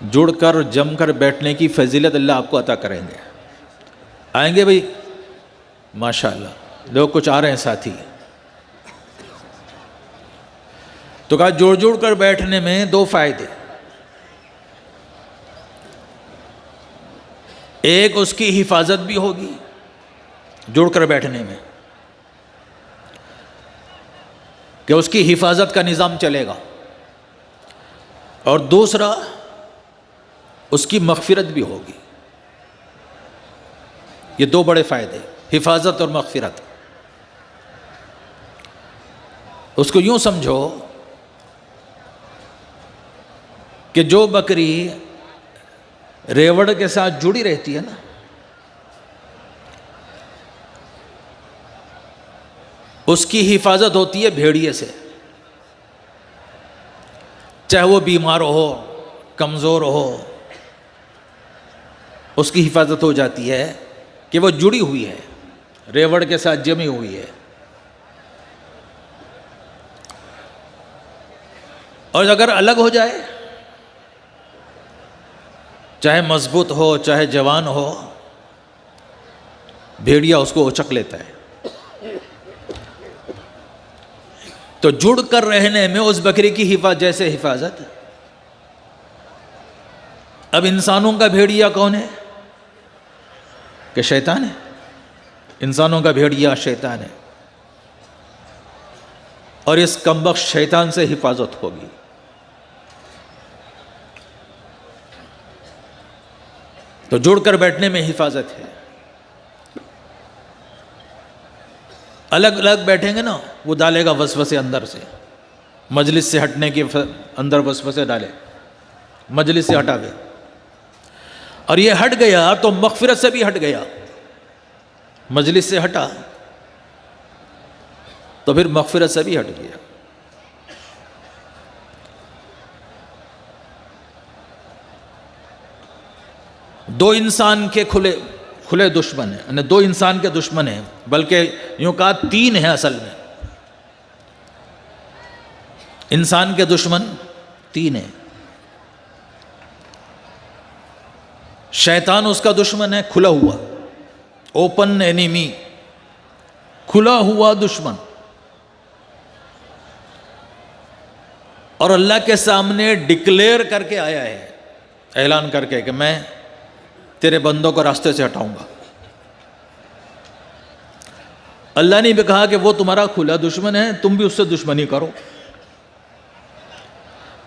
جڑ کر جم کر بیٹھنے کی فضیلت اللہ آپ کو عطا کریں گے. آئیں گے بھائی؟ ماشاءاللہ لوگ کچھ آ رہے ہیں ساتھی. تو کہا جڑ جڑ کر بیٹھنے میں دو فائدے. ایک اس کی حفاظت بھی ہوگی جڑ کر بیٹھنے میں، کہ اس کی حفاظت کا نظام چلے گا، اور دوسرا اس کی مغفرت بھی ہوگی. یہ دو بڑے فائدے، حفاظت اور مغفرت. اس کو یوں سمجھو کہ جو بکری ریوڑ کے ساتھ جڑی رہتی ہے نا، اس کی حفاظت ہوتی ہے بھیڑیے سے. چاہے وہ بیمار ہو، کمزور ہو، اس کی حفاظت ہو جاتی ہے کہ وہ جڑی ہوئی ہے، ریوڑ کے ساتھ جمی ہوئی ہے. اور اگر الگ ہو جائے، چاہے مضبوط ہو چاہے جوان ہو، بھیڑیا اس کو اچک لیتا ہے. تو جڑ کر رہنے میں اس بکری کی جیسے حفاظت. اب انسانوں کا بھیڑیا کون ہے؟ کہ شیطان ہے. انسانوں کا بھیڑیا شیطان ہے، اور اس کمبخت شیطان سے حفاظت ہوگی. تو جڑ کر بیٹھنے میں حفاظت ہے. الگ الگ بیٹھیں گے نا، وہ ڈالے گا وسوسے اندر سے، مجلس سے ہٹنے کے اندر وسوسے ڈالے، مجلس سے ہٹاوے. اور یہ ہٹ گیا تو مغفرت سے بھی ہٹ گیا. مجلس سے ہٹا تو پھر مغفرت سے بھی ہٹ گیا. دو انسان کے کھلے دشمن ہیں، یعنی دو انسان کے دشمن ہیں، بلکہ یوں کہا تین ہیں اصل میں. انسان کے دشمن تین ہیں. شیطان اس کا دشمن ہے، کھلا ہوا، اوپن اینیمی، کھلا ہوا دشمن. اور اللہ کے سامنے ڈکلیئر کر کے آیا ہے، اعلان کر کے کہ میں تیرے بندوں کو راستے سے ہٹاؤں گا. اللہ نے بھی کہا کہ وہ تمہارا کھلا دشمن ہے، تم بھی اس سے دشمنی کرو.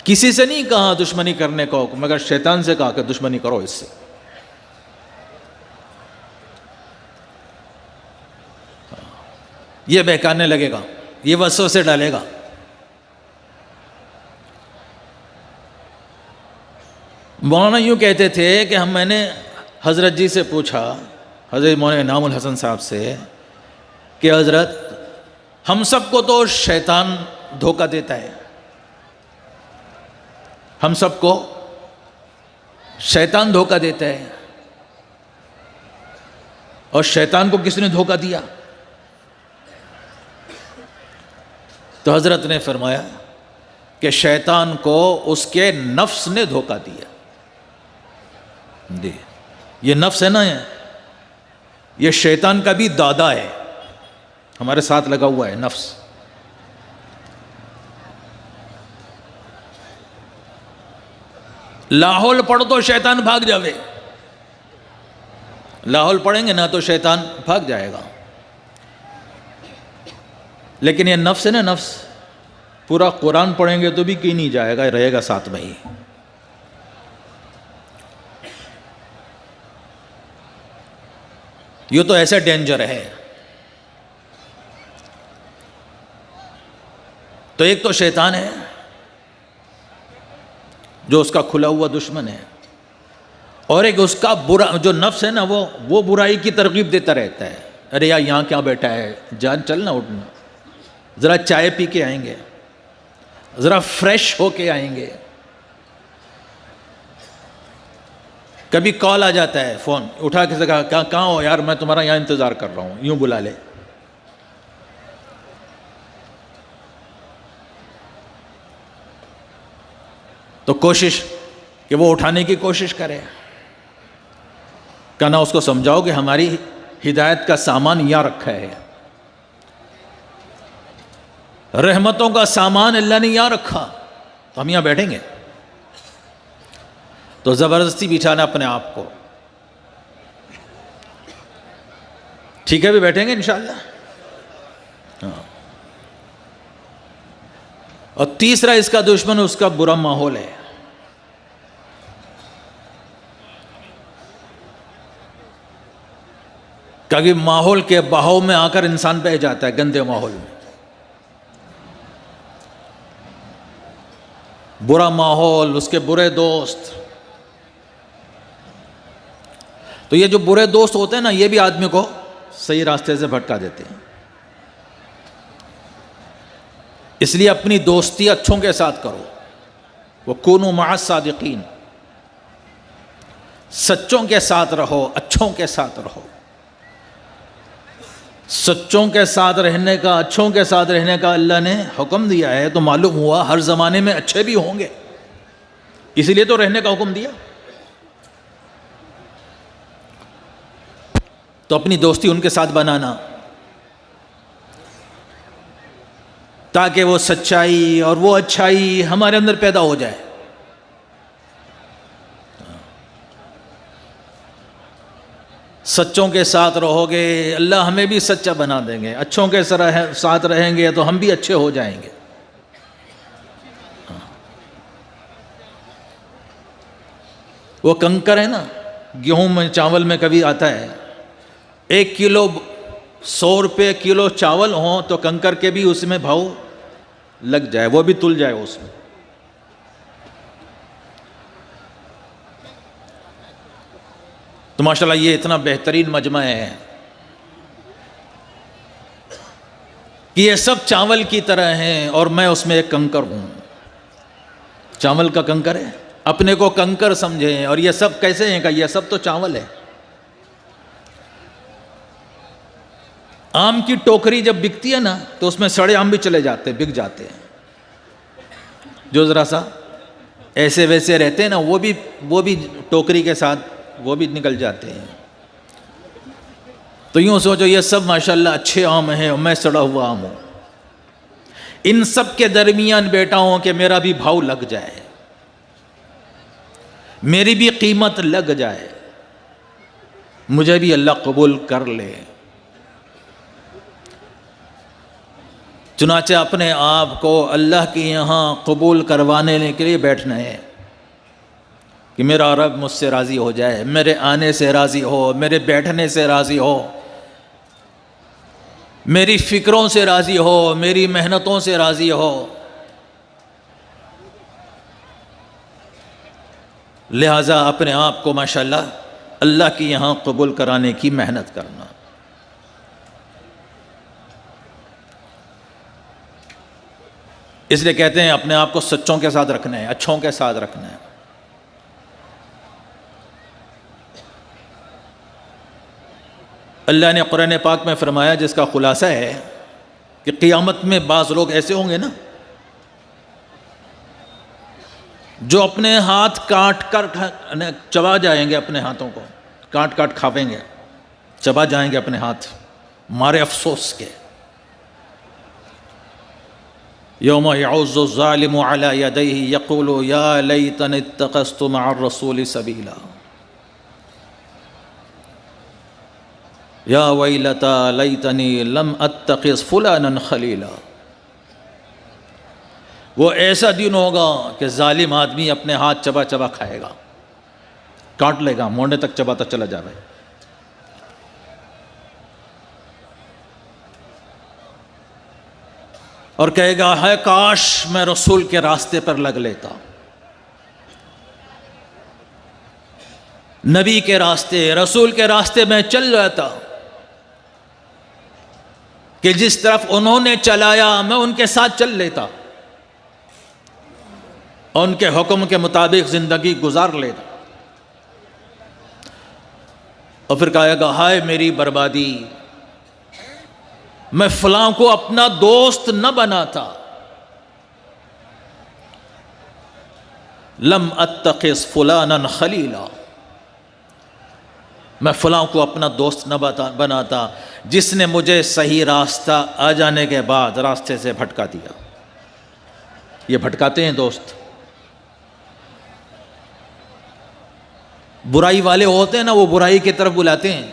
کسی سے نہیں کہا دشمنی کرنے کو، مگر شیطان سے کہا کہ دشمنی کرو اس سے. یہ بہکانے لگے گا، یہ وسوسے ڈالے گا. مولانا یوں کہتے تھے کہ میں نے حضرت جی سے پوچھا، حضرت مولانا انعام الحسن صاحب سے، کہ حضرت ہم سب کو تو شیطان دھوکہ دیتا ہے، ہم سب کو شیطان دھوکہ دیتا ہے، اور شیطان کو کس نے دھوکہ دیا؟ تو حضرت نے فرمایا کہ شیطان کو اس کے نفس نے دھوکہ دیا. یہ نفس ہے نا، یہ شیطان کا بھی دادا ہے، ہمارے ساتھ لگا ہوا ہے نفس. لاہور پڑھ تو شیطان بھاگ جاوے، لاہور پڑھیں گے نا تو شیطان بھاگ جائے گا. لیکن یہ نفس ہے نا، نفس پورا قرآن پڑھیں گے تو بھی کہیں نہیں جائے گا، رہے گا ساتھ میں ہی. یہ تو ایسا ڈینجر ہے. تو ایک تو شیطان ہے جو اس کا کھلا ہوا دشمن ہے، اور ایک اس کا برا جو نفس ہے نا، وہ برائی کی ترغیب دیتا رہتا ہے. ارے یار یہاں کیا بیٹھا ہے، جان چلنا اٹھنا، ذرا چائے پی کے آئیں گے، ذرا فریش ہو کے آئیں گے. کبھی کال آ جاتا ہے، فون اٹھا کے کہا کہاں ہو یار، میں تمہارا یہاں انتظار کر رہا ہوں، یوں بلا لے. تو کوشش کہ وہ اٹھانے کی کوشش کرے. کہنا اس کو سمجھاؤ کہ ہماری ہدایت کا سامان یہاں رکھا ہے, رحمتوں کا سامان اللہ نے یہاں رکھا, تو ہم یہاں بیٹھیں گے؟ تو زبردستی بچھانا اپنے آپ کو. ٹھیک ہے بھی بیٹھیں گے انشاءاللہ. اور تیسرا اس کا دشمن اس کا برا ماحول ہے. کبھی ماحول کے بہاؤ میں آ کر انسان بہ جاتا ہے, گندے ماحول میں. برا ماحول, اس کے برے دوست. تو یہ جو برے دوست ہوتے ہیں نا, یہ بھی آدمی کو صحیح راستے سے بھٹکا دیتے ہیں. اس لیے اپنی دوستی اچھوں کے ساتھ کرو. وَكُونُوا مَعَ الصَّادِقِينَ, سچوں کے ساتھ رہو, اچھوں کے ساتھ رہو. سچوں کے ساتھ رہنے کا, اچھوں کے ساتھ رہنے کا اللہ نے حکم دیا ہے, تو معلوم ہوا ہر زمانے میں اچھے بھی ہوں گے, اسی لیے تو رہنے کا حکم دیا. تو اپنی دوستی ان کے ساتھ بنانا, تاکہ وہ سچائی اور وہ اچھائی ہمارے اندر پیدا ہو جائے. سچوں کے ساتھ رہو گے, اللہ ہمیں بھی سچا بنا دیں گے. اچھوں کے ساتھ رہیں گے تو ہم بھی اچھے ہو جائیں گے. وہ کنکر ہے نا, گیہوں میں چاول میں کبھی آتا ہے, 1 کلو 100 روپے کلو چاول ہوں تو کنکر کے بھی اس میں بھاؤ لگ جائے, وہ بھی تل جائے اس میں. تو ماشاءاللہ یہ اتنا بہترین مجمع ہے کہ یہ سب چاول کی طرح ہیں اور میں اس میں ایک کنکر ہوں. چاول کا کنکر ہے, اپنے کو کنکر سمجھیں. اور یہ سب کیسے ہیں کہ یہ سب تو چاول ہے. آم کی ٹوکری جب بکتی ہے نا, تو اس میں سڑے آم بھی چلے جاتے ہیں, بک جاتے ہیں. جو ذرا سا ایسے ویسے رہتے ہیں نا, وہ بھی ٹوکری کے ساتھ وہ بھی نکل جاتے ہیں. تو یوں سوچو یہ سب ماشاءاللہ اچھے آم ہیں اور میں سڑا ہوا آم ہوں. ان سب کے درمیان بیٹا ہوں کہ میرا بھی بھاؤ لگ جائے, میری بھی قیمت لگ جائے, مجھے بھی اللہ قبول کر لے. چنانچہ اپنے آپ کو اللہ کے یہاں قبول کروانے کے لیے بیٹھنا ہے کہ میرا رب مجھ سے راضی ہو جائے, میرے آنے سے راضی ہو, میرے بیٹھنے سے راضی ہو, میری فکروں سے راضی ہو, میری محنتوں سے راضی ہو. لہٰذا اپنے آپ کو ماشاءاللہ اللہ کے یہاں قبول کرانے کی محنت کرنا. اس لیے کہتے ہیں اپنے آپ کو سچوں کے ساتھ رکھنا ہے, اچھوں کے ساتھ رکھنا ہے. اللہ نے قرآن پاک میں فرمایا, جس کا خلاصہ ہے کہ قیامت میں بعض لوگ ایسے ہوں گے نا جو اپنے ہاتھ کاٹ کر چبا جائیں گے, اپنے ہاتھوں کو کاٹ کاٹ کھاویں گے, چبا جائیں گے اپنے ہاتھ مارے افسوس کے. یوم یعض الظالم علی یدیہ یقول یا لیتنی اتخذت مع الرسول سبیلا یا ویلتی لیتنی لم اتخذ فلانا خلیلا. وہ ایسا دن ہوگا کہ ظالم آدمی اپنے ہاتھ چبا چبا کھائے گا, کاٹ لے گا, موڑنے تک چباتا چلا جائے. اور کہے گا ہے کاش میں رسول کے راستے پر لگ لیتا, نبی کے راستے, رسول کے راستے میں چل جاتا, کہ جس طرف انہوں نے چلایا میں ان کے ساتھ چل لیتا, اور ان کے حکم کے مطابق زندگی گزار لیتا. اور پھر کہے گا ہائے میری بربادی, میں فلاں کو اپنا دوست نہ بناتا, لم اتخذ فلانا خلیلا، میں فلاں کو اپنا دوست نہ بناتا جس نے مجھے صحیح راستہ آ جانے کے بعد راستے سے بھٹکا دیا۔ یہ بھٹکاتے ہیں دوست، برائی والے ہوتے ہیں نا، وہ برائی کی طرف بلاتے ہیں۔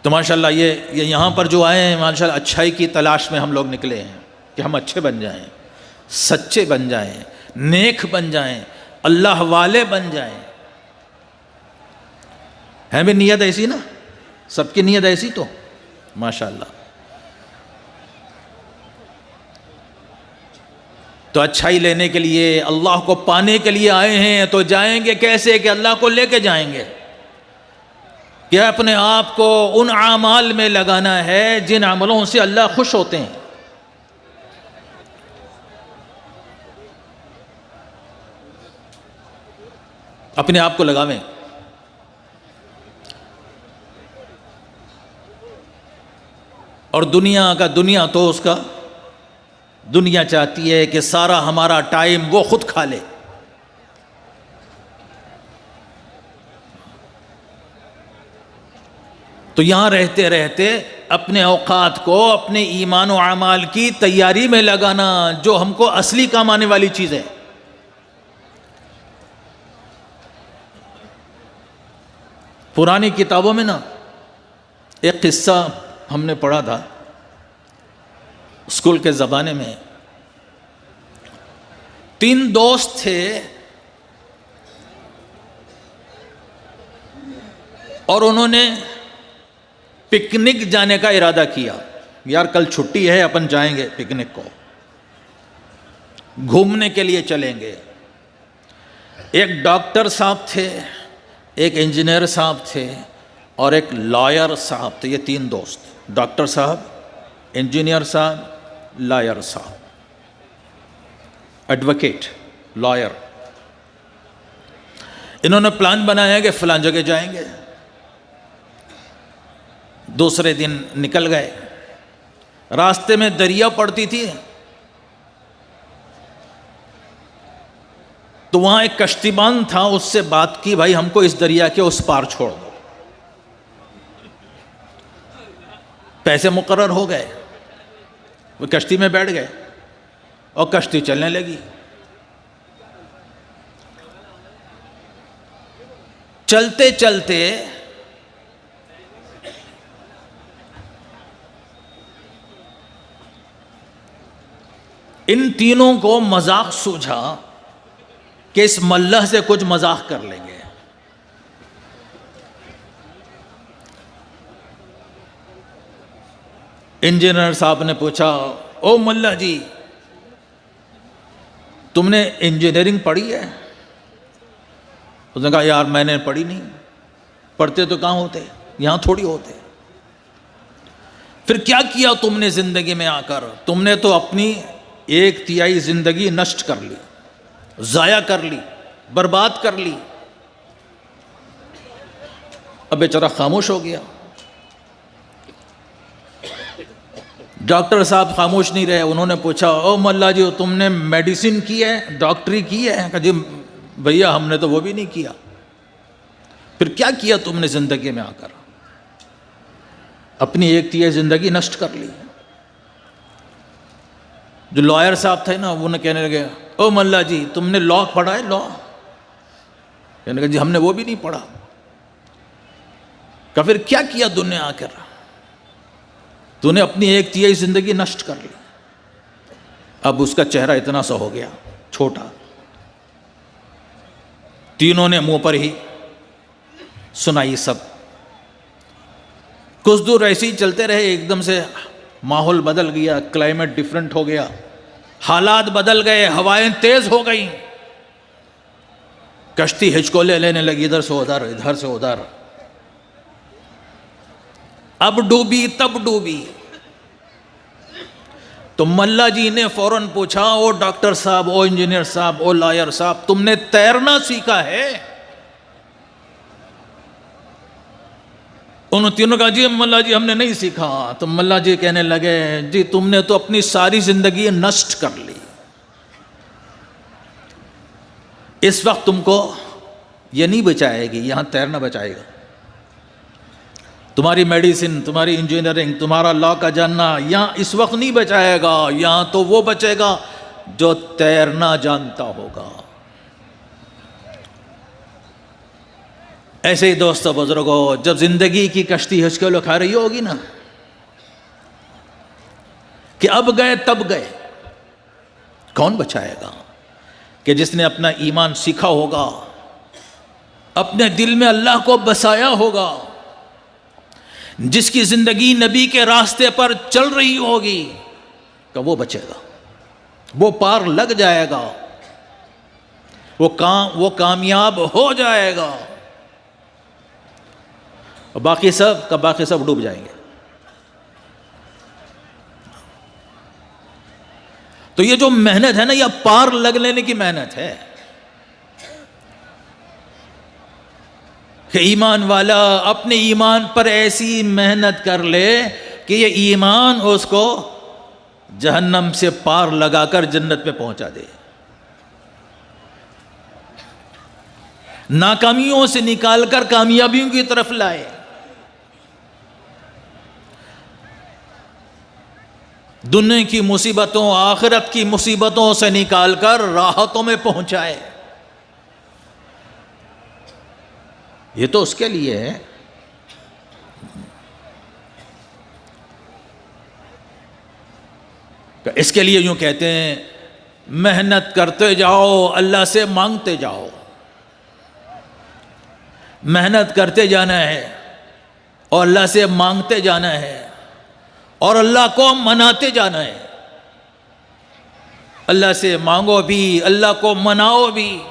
تو ماشاءاللہ یہ یہاں پر جو آئے ہیں ماشاءاللہ اچھائی کی تلاش میں ہم لوگ نکلے ہیں کہ ہم اچھے بن جائیں، سچے بن جائیں، نیک بن جائیں، اللہ والے بن جائیں۔ ہے بھی نیت ایسی نا، سب کی نیت ایسی تو ماشاءاللہ۔ تو اچھائی لینے کے لیے، اللہ کو پانے کے لیے آئے ہیں، تو جائیں گے کیسے کہ اللہ کو لے کے جائیں گے، کہ اپنے آپ کو ان اعمال میں لگانا ہے جن عملوں سے اللہ خوش ہوتے ہیں۔ اپنے آپ کو لگاویں۔ اور دنیا تو اس کا دنیا چاہتی ہے کہ سارا ہمارا ٹائم وہ خود کھا لے۔ تو یہاں رہتے رہتے اپنے اوقات کو اپنے ایمان و اعمال کی تیاری میں لگانا، جو ہم کو اصلی کام آنے والی چیز ہے۔ پرانی کتابوں میں نا ایک قصہ ہم نے پڑھا تھا اسکول کے زمانے میں۔ 3 دوست تھے اور انہوں نے پکنک جانے کا ارادہ کیا، یار کل چھٹی ہے، اپن جائیں گے پکنک کو، گھومنے کے لیے چلیں گے۔ ایک ڈاکٹر صاحب تھے، ایک انجینئر صاحب تھے اور ایک لائر صاحب تھے۔ یہ 3 دوست، ڈاکٹر صاحب، انجینئر صاحب، لائر صاحب، ایڈوکیٹ، لائر۔ انہوں نے پلان بنایا کہ فلاں جگہ جائیں گے۔ دوسرے دن نکل گئے، راستے میں دریا پڑتی تھی، تو وہاں ایک کشتیبان تھا، اس سے بات کی، بھائی ہم کو اس دریا کے اس پار چھوڑ دو۔ پیسے مقرر ہو گئے، وہ کشتی میں بیٹھ گئے اور کشتی چلنے لگی۔ چلتے چلتے ان تینوں کو مذاق سوجھا کہ اس ملح سے کچھ مذاق کر لیں گے۔ انجینئر صاحب نے پوچھا، او ملح جی تم نے انجینئرنگ پڑھی ہے؟ اس نے کہا یار میں نے پڑھی نہیں، پڑھتے تو کہاں ہوتے، یہاں تھوڑی ہوتے۔ پھر کیا کیا تم نے زندگی میں آ کر؟ تم نے تو اپنی 1/3 زندگی نشٹ کر لی، ضائع کر لی، برباد کر لی۔ اب بیچارہ خاموش ہو گیا۔ ڈاکٹر صاحب خاموش نہیں رہے، انہوں نے پوچھا، او ملا جی تم نے میڈیسن کی ہے، ڈاکٹری کی ہے؟ کہ جی بھیا ہم نے تو وہ بھی نہیں کیا۔ پھر کیا کیا تم نے زندگی میں آ کر؟ اپنی 1/3 زندگی نشٹ کر لی۔ جو لائر صاحب تھے نا، وہ کہنے لگے، او ملا جی تم نے لا پڑھا ہے؟ لا؟ کہنے لگے جی ہم نے وہ بھی نہیں پڑھا۔ کہ پھر کیا کیا دنیا آ کر؟ تو نے اپنی 1/3 زندگی نشٹ کر لی۔ اب اس کا چہرہ اتنا سا ہو گیا، چھوٹا۔ تینوں نے منہ پر ہی سنائی سب۔ کچھ دور ایسے ہی چلتے رہے، ایک دم سے ماحول بدل گیا، کلائمیٹ ڈیفرنٹ ہو گیا، حالات بدل گئے، ہوائیں تیز ہو گئیں، کشتی ہچکولے لینے لگی، ادھر سے ادھر، ادھر سے ادھر۔ اب ڈوبی تب ڈوبی۔ تو ملا جی نے فوراً پوچھا، او ڈاکٹر صاحب، او انجینئر صاحب، او لائر صاحب تم نے تیرنا سیکھا ہے؟ انہوں تینوں کہا جی ملا جی ہم نے نہیں سیکھا۔ تو ملا جی کہنے لگے، جی تم نے تو اپنی ساری زندگی نشٹ کر لی۔ اس وقت تم کو یہ نہیں بچائے گی، یہاں تیرنا بچائے گا. تمہاری میڈیسن، تمہاری انجینئرنگ، تمہارا لا کا جاننا یہاں اس وقت نہیں بچائے گا. یہاں تو وہ بچے گا جو تیرنا جانتا ہوگا. ایسے ہی دوستو بزرگوں، جب زندگی کی کشتی ہچکلوں کھا رہی ہوگی نا کہ اب گئے تب گئے، کون بچائے گا؟ کہ جس نے اپنا ایمان سیکھا ہوگا، اپنے دل میں اللہ کو بسایا ہوگا، جس کی زندگی نبی کے راستے پر چل رہی ہوگی، کہ وہ بچے گا، وہ پار لگ جائے گا، وہ کامیاب ہو جائے گا. باقی سب ڈوب جائیں گے. تو یہ جو محنت ہے نا، یہ پار لگ لینے کی محنت ہے کہ ایمان والا اپنے ایمان پر ایسی محنت کر لے کہ یہ ایمان اس کو جہنم سے پار لگا کر جنت میں پہنچا دے، ناکامیوں سے نکال کر کامیابیوں کی طرف لائے. دنیا کی مصیبتوں، آخرت کی مصیبتوں سے نکال کر راحتوں میں پہنچائے. یہ تو اس کے لیے ہے. اس کے لیے یوں کہتے ہیں، محنت کرتے جاؤ، اللہ سے مانگتے جاؤ. محنت کرتے جانا ہے اور اللہ سے مانگتے جانا ہے اور اللہ کو مناتے جانا ہے. اللہ سے مانگو بھی، اللہ کو مناؤ بھی،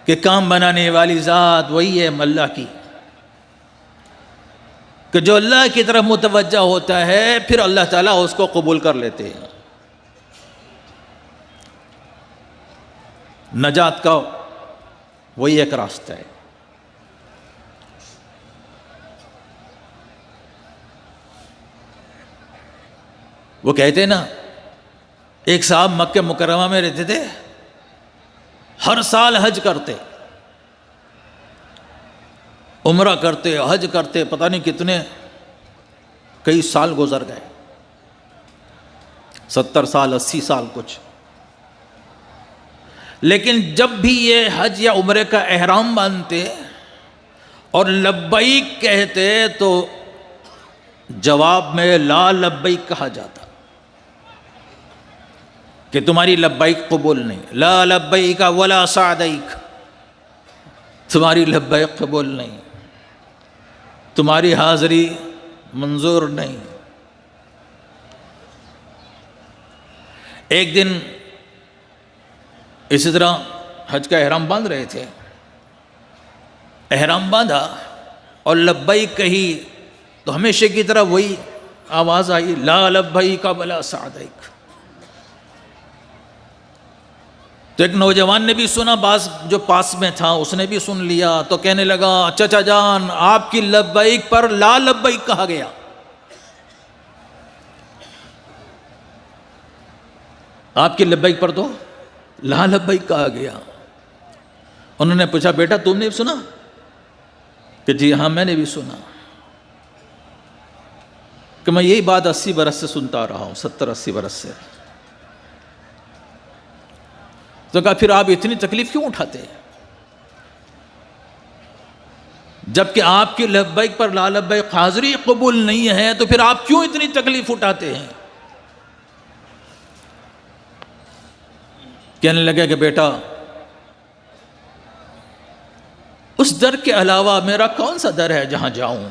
کہ کام بنانے والی ذات وہی ہے اللہ کی، کہ جو اللہ کی طرف متوجہ ہوتا ہے پھر اللہ تعالیٰ اس کو قبول کر لیتے ہیں. نجات کا وہی ایک راستہ ہے. وہ کہتے نا، ایک صاحب مکہ مکرمہ میں رہتے تھے، ہر سال حج کرتے، عمرہ کرتے، حج کرتے، پتہ نہیں کتنے کئی سال گزر گئے، 70 سال 80 سال کچھ. لیکن جب بھی یہ حج یا عمرے کا احرام باندھتے اور لبیک کہتے تو جواب میں لا لبیک کہا جاتا کہ تمہاری لبیک قبول نہیں، لا لبیک ولا سعدیک، تمہاری لبیک قبول نہیں، تمہاری حاضری منظور نہیں. ایک دن اسی طرح حج کا احرام باندھ رہے تھے، احرام باندھا اور لبیک کہی تو ہمیشہ کی طرح وہی آواز آئی، لا لبیک ولا سعدیک. تو ایک نوجوان نے بھی سنا، بعض جو پاس میں تھا اس نے بھی سن لیا، تو کہنے لگا، چچا جان آپ کی لبیک پر لا لبیک کہا گیا. آپ کی لبیک پر تو لا لبیک کہا گیا. انہوں نے پوچھا، بیٹا تم نے بھی سنا؟ کہ جی ہاں میں نے بھی سنا، کہ میں یہی بات 80 برس سے سنتا رہا ہوں، 70-80 برس سے. تو کہا پھر آپ اتنی تکلیف کیوں اٹھاتے ہیں؟ جبکہ آپ کی لبیک پر لا لبیک حاضری قبول نہیں ہے تو پھر آپ کیوں اتنی تکلیف اٹھاتے ہیں؟ کہنے لگے کہ بیٹا اس در کے علاوہ میرا کون سا در ہے جہاں جاؤں؟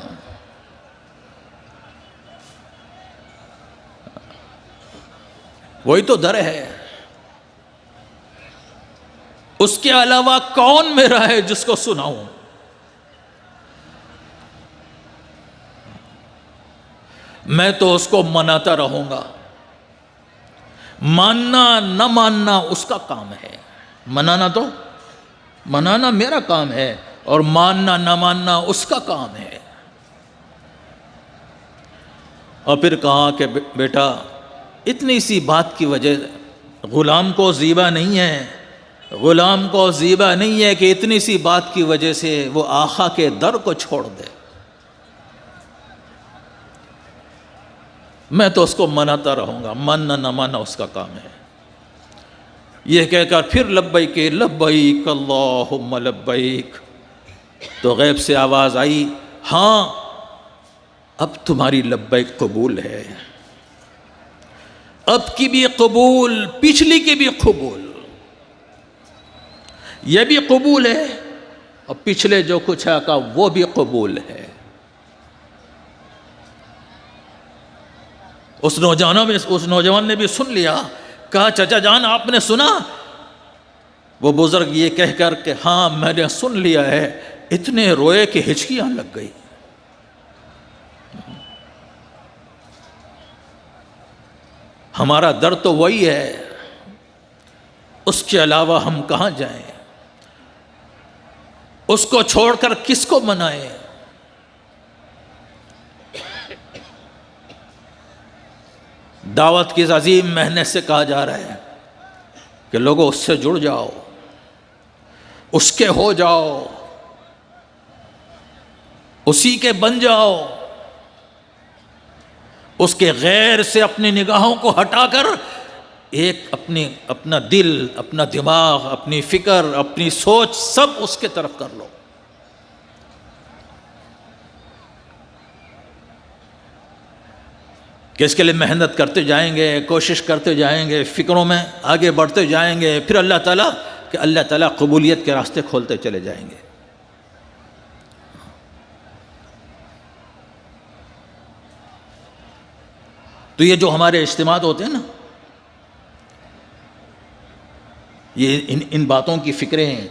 وہی تو در ہے، اس کے علاوہ کون میرا ہے جس کو سناؤں؟ میں تو اس کو مناتا رہوں گا. ماننا نہ ماننا اس کا کام ہے، منانا میرا کام ہے اور ماننا نہ ماننا اس کا کام ہے. اور پھر کہا کہ بیٹا اتنی سی بات کی وجہ غلام کو زیبا نہیں ہے، غلام کو زیبا نہیں ہے کہ اتنی سی بات کی وجہ سے وہ آقا کے در کو چھوڑ دے۔ میں تو اس کو مناتا رہوں گا، ماننا نہ ماننا اس کا کام ہے۔ یہ کہہ کر پھر لبیک لبیک اللہم لبیک، تو غیب سے آواز آئی، ہاں اب تمہاری لبیک قبول ہے، اب کی بھی قبول، پچھلی کی بھی قبول، یہ بھی قبول ہے اور پچھلے جو کچھ ہے کا وہ بھی قبول ہے۔ اس نوجوان نے بھی سن لیا، کہا چچا جان آپ نے سنا؟ وہ بزرگ یہ کہہ کر کہ ہاں میں نے سن لیا ہے، اتنے روئے کہ ہچکیاں لگ گئی۔ ہمارا در تو وہی ہے، اس کے علاوہ ہم کہاں جائیں؟ اس کو چھوڑ کر کس کو منائیں؟ دعوت کی اس عظیم محنت سے کہا جا رہا ہے کہ لوگوں اس سے جڑ جاؤ، اس کے ہو جاؤ، اسی کے بن جاؤ، اس کے غیر سے اپنی نگاہوں کو ہٹا کر ایک اپنا دل، اپنا دماغ، اپنی فکر، اپنی سوچ سب اس کے طرف کر لو۔ کہ اس کے لیے محنت کرتے جائیں گے، کوشش کرتے جائیں گے، فکروں میں آگے بڑھتے جائیں گے، پھر اللہ تعالیٰ قبولیت کے راستے کھولتے چلے جائیں گے۔ تو یہ جو ہمارے اجتماعات ہوتے ہیں نا، یہ ان باتوں کی فکریں ہیں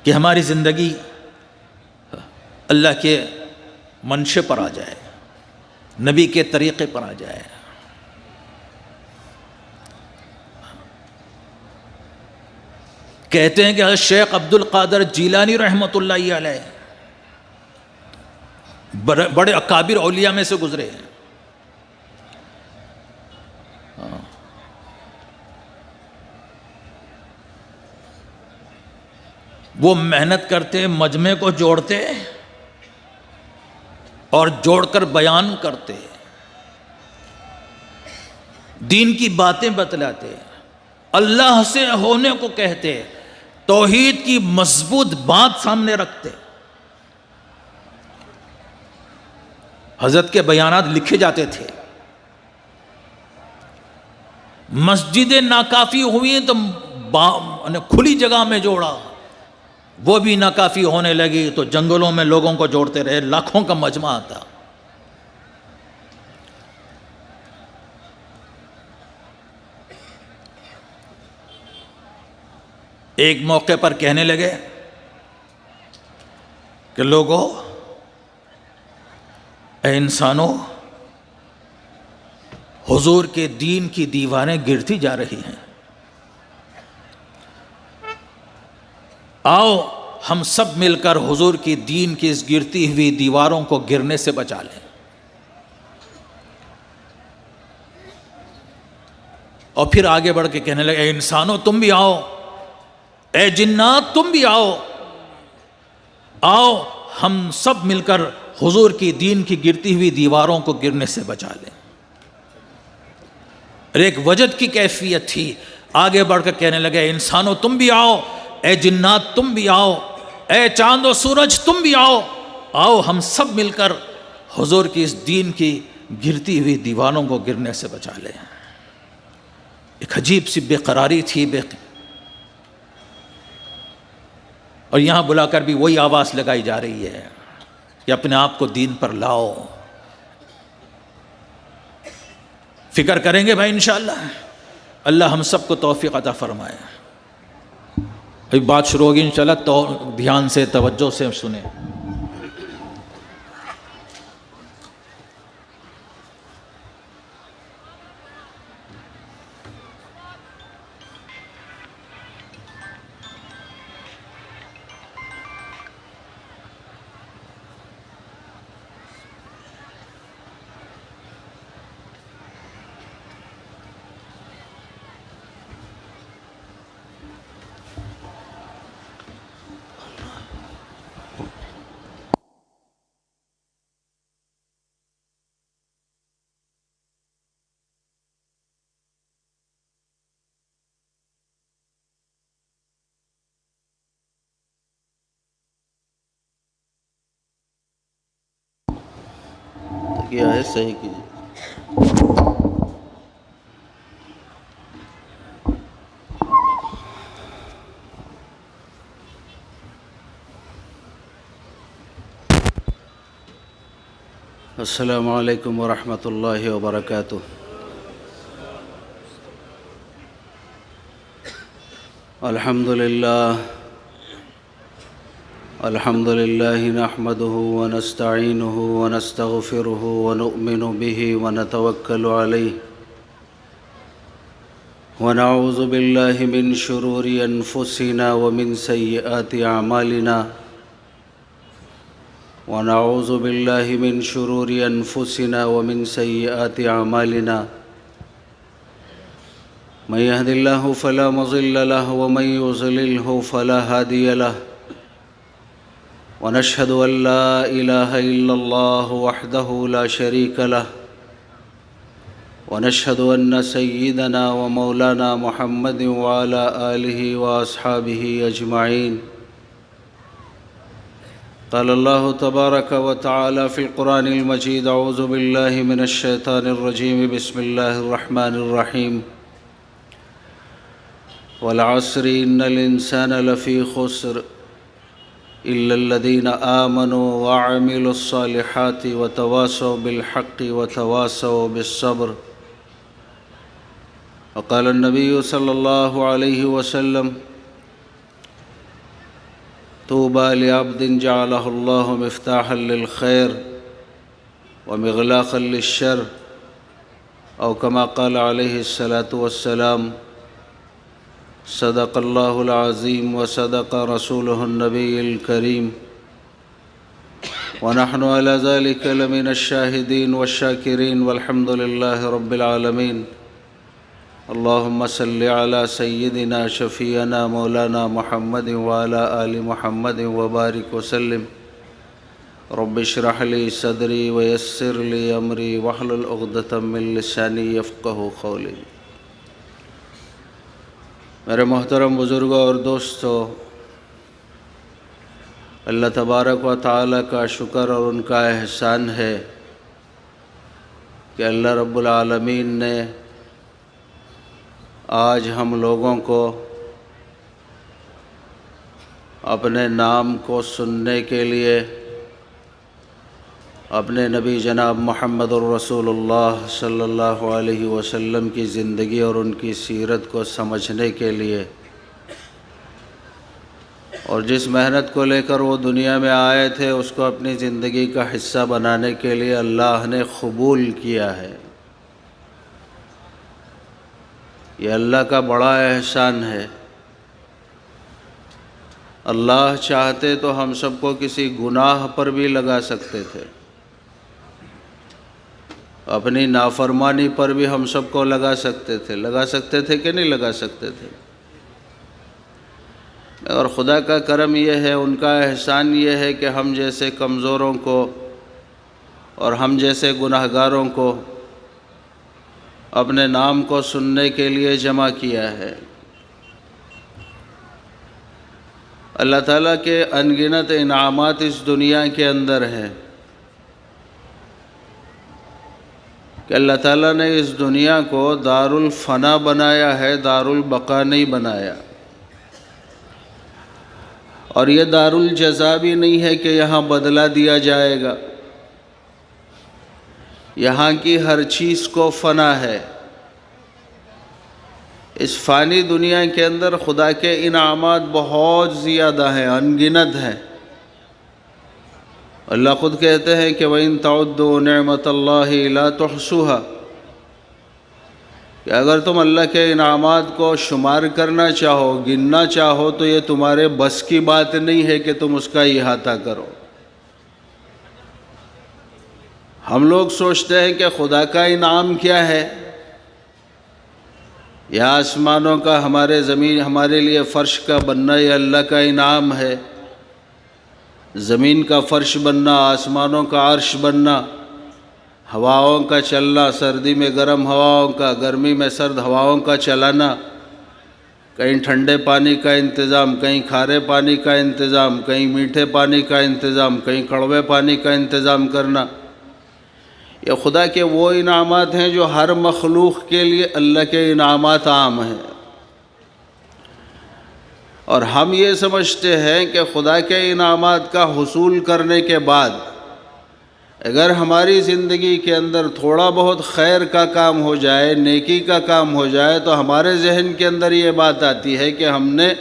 کہ ہماری زندگی اللہ کے منشے پر آ جائے، نبی کے طریقے پر آ جائے۔ کہتے ہیں کہ حضرت شیخ عبد القادر جیلانی رحمۃ اللہ علیہ بڑے اکابر اولیاء میں سے گزرے ہیں۔ وہ محنت کرتے، مجمع کو جوڑتے اور جوڑ کر بیان کرتے، دین کی باتیں بتلاتے، اللہ سے ہونے کو کہتے، توحید کی مضبوط بات سامنے رکھتے۔ حضرت کے بیانات لکھے جاتے تھے۔ مسجدیں ناکافی ہوئی تو کھلی جگہ میں جوڑا، وہ بھی ناکافی ہونے لگی تو جنگلوں میں لوگوں کو جوڑتے رہے، لاکھوں کا مجمع آتا۔ ایک موقع پر کہنے لگے کہ لوگوں، اے انسانوں، حضور کے دین کی دیواریں گرتی جا رہی ہیں، آؤ ہم سب مل کر حضور کی دین کی اس گرتی ہوئی دیواروں کو گرنے سے بچا لیں۔ اور پھر آگے بڑھ کے کہنے لگے، اے انسانوں تم بھی آؤ، اے جنات تم بھی آؤ، آؤ ہم سب مل کر حضور کی دین کی گرتی ہوئی دیواروں کو گرنے سے بچا لیں۔ اور ایک وجد کی کیفیت تھی، آگے بڑھ کر کہنے لگے، اے انسانوں تم بھی آؤ، اے جنات تم بھی آؤ، اے چاند و سورج تم بھی آؤ، آؤ ہم سب مل کر حضور کی اس دین کی گرتی ہوئی دیواروں کو گرنے سے بچا لیں۔ ایک عجیب سی بے قراری تھی، اور یہاں بلا کر بھی وہی آواز لگائی جا رہی ہے کہ اپنے آپ کو دین پر لاؤ۔ فکر کریں گے بھائی انشاءاللہ، اللہ ہم سب کو توفیق عطا فرمائے۔ ابھی بات شروع ہوگی انشاءاللہ، تو دھیان سے توجہ سے سنیں۔ کیا ہے صحیح کیجیے۔ السلام علیکم ورحمۃ اللہ وبرکاتہ۔ الحمد للہ نحمده ونستعینه ونستغفره ونؤمن به ونتوکل علیہ ونعوذ باللہ من شرور انفسنا ومن سیئات اعمالنا ونعوذ باللہ من شرور انفسنا ومن سیئات اعمالنا من يهد الله فلا مضل له ومن يضلله فلا هادي له ونشهد أن لا إله إلا الله وحده لا شريك له ونشهد أن سيدنا ومولانا محمد وعلى آله وأصحابه أجمعين قال الله تبارك وتعالى في القرآن المجيد أعوذ بالله من الشيطان الرجيم بسم الله الرحمن الرحيم والعصر إن الإنسان لفي خسر إلا الذين آمنوا وعملوا الصالحات وتواصوا بالحق وتواصوا بالصبر وقال النبي صلى الله عليه وسلم طوبى لعبد جعله الله مفتاحا للخير ومغلاقا للشر أو كما قال عليه الصلاة والسلام صدق الله العظيم وصدق رسوله النبي الكريم ونحن على ذلك لمن الشاهدين والشاكرين والحمد لله رب العالمين اللهم صل على سيدنا شفيعنا مولانا محمد وعلى آل محمد وبارك وسلم رب اشرح لي صدري ويسر لي أمري واحلل عقدة من لساني يفقهوا قولي۔ میرے محترم بزرگوں اور دوستو، اللہ تبارک و تعالیٰ کا شکر اور ان کا احسان ہے کہ اللہ رب العالمین نے آج ہم لوگوں کو اپنے نام کو سننے کے لیے اپنے نبی جناب محمد الرسول اللہ صلی اللہ علیہ وسلم کی زندگی اور ان کی سیرت کو سمجھنے کے لیے اور جس محنت کو لے کر وہ دنیا میں آئے تھے اس کو اپنی زندگی کا حصہ بنانے کے لیے اللہ نے قبول کیا ہے۔ یہ اللہ کا بڑا احسان ہے۔ اللہ چاہتے تو ہم سب کو کسی گناہ پر بھی لگا سکتے تھے، اپنی نافرمانی پر بھی ہم سب کو لگا سکتے تھے کہ نہیں لگا سکتے تھے؟ اور خدا کا کرم یہ ہے، ان کا احسان یہ ہے کہ ہم جیسے کمزوروں کو اور ہم جیسے گناہگاروں کو اپنے نام کو سننے کے لیے جمع کیا ہے۔ اللہ تعالیٰ کے انگنت انعامات اس دنیا کے اندر ہیں کہ اللہ تعالیٰ نے اس دنیا کو دار الفنا بنایا ہے، دار البقا نہیں بنایا، اور یہ دار الجزا بھی نہیں ہے کہ یہاں بدلہ دیا جائے گا۔ یہاں کی ہر چیز کو فنا ہے۔ اس فانی دنیا کے اندر خدا کے انعامات بہت زیادہ ہیں، انگنت ہیں۔ اللہ خود کہتے ہیں کہ وَإِن تَعُدُّوا نِعْمَةَ اللَّهِ لَا تُحْصُوهَا، کہ اگر تم اللہ کے انعامات کو شمار کرنا چاہو، گننا چاہو، تو یہ تمہارے بس کی بات نہیں ہے کہ تم اس کا احاطہ کرو۔ ہم لوگ سوچتے ہیں کہ خدا کا انعام کیا ہے؟ یہ آسمانوں کا ہمارے لیے فرش کا بننا یہ اللہ کا انعام ہے۔ زمین کا فرش بننا، آسمانوں کا عرش بننا، ہواؤں کا چلنا، سردی میں گرم ہواؤں کا، گرمی میں سرد ہواؤں کا چلانا، کہیں ٹھنڈے پانی کا انتظام، کہیں کھارے پانی کا انتظام، کہیں میٹھے پانی کا انتظام، کہیں کڑوے پانی کا انتظام کرنا، یہ خدا کے وہ انعامات ہیں جو ہر مخلوق کے لیے اللہ کے انعامات عام ہیں، اور ہم یہ سمجھتے ہیں کہ خدا کے انعامات کا حصول کرنے کے بعد اگر ہماری زندگی کے اندر تھوڑا بہت خیر کا کام ہو جائے، نیکی کا کام ہو جائے، تو ہمارے ذہن کے اندر یہ بات آتی ہے کہ ہم نے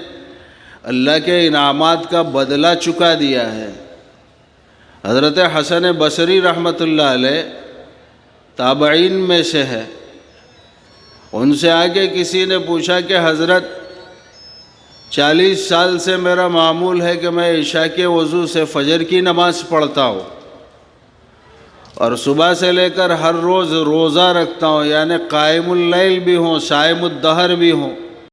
اللہ کے انعامات کا بدلہ چکا دیا ہے۔ حضرت حسن بصری رحمۃ اللہ علیہ تابعین میں سے ہے، ان سے آگے کسی نے پوچھا کہ حضرت 40 سال سے میرا معمول ہے کہ میں عشاء کے وضو سے فجر کی نماز پڑھتا ہوں، اور صبح سے لے کر ہر روز روزہ رکھتا ہوں، یعنی قائم اللیل بھی ہوں، صائم الدہر بھی ہوں،